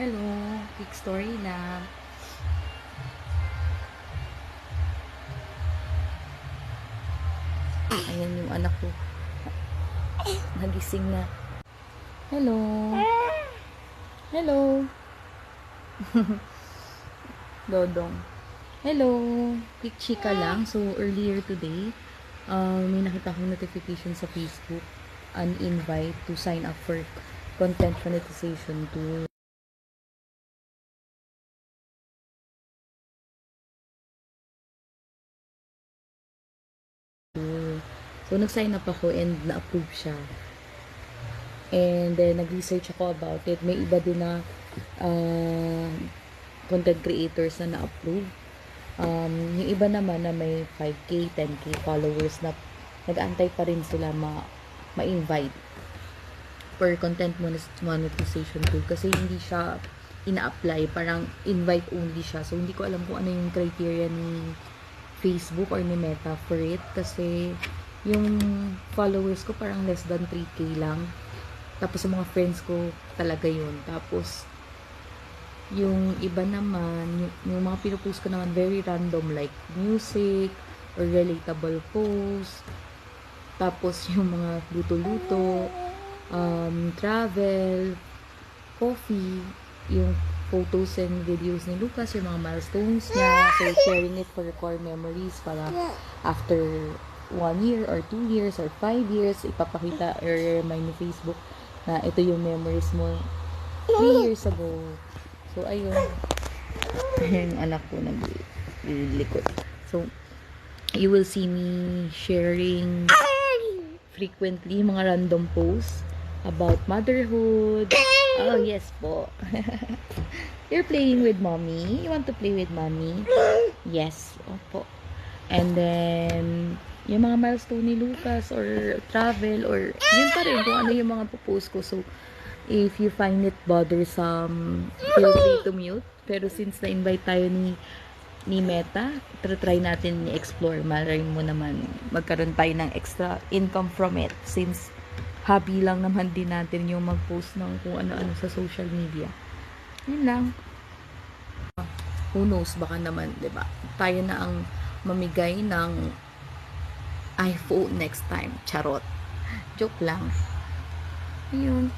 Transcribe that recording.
Hello, quick story na. Ayan yung anak ko. Nagising na. Hello. Hello. Dodong. Hello. Quick chika lang. So, earlier today, may nakita akong notification sa Facebook. An invite to sign up for content monetization tool. So, nag-sign up ako and na-approve siya. And then, nag-research ako about it. May iba din na content creators na na-approve. Yung iba naman na may 5K, 10K followers na nag-antay pa rin sila ma-invite for content monetization tool. Kasi hindi siya ina-apply. Parang invite only siya. So, hindi ko alam kung ano yung criteria ni Facebook or ni Meta for it. Kasi yung followers ko parang less than 3K lang. Tapos sa mga friends ko talaga yun. Tapos yung iba naman, yung mga pinupost ko naman very random, like music or relatable posts. Tapos yung mga luto-luto, travel, coffee, yung photos and videos ni Lucas, yung mga milestones niya. So sharing it for core memories para after 1 year or 2 years or 5 years, ipapakita or remind ni Facebook na ito yung memories mo 3 years ago. So, ayun. Yung anak ko naglilikot. So, you will see me sharing frequently mga random posts about motherhood. Oh, yes po. You're playing with mommy? You want to play with mommy? Yes. Opo. And then, yung mga milestone ni Lucas or travel or yun pa rin kung ano yung mga post ko. So, if you find it bothersome, feel free to mute. Pero since na-invite tayo ni Meta, try natin i-explore. Malay mo naman magkaroon tayo ng extra income from it since hobby lang naman din natin yung mag-post ng kung ano-ano sa social media. Yun lang. Who knows, baka naman, 'di ba? Tayo na ang mamigay ng iPhone next time. Charot. Joke lang. Ayun.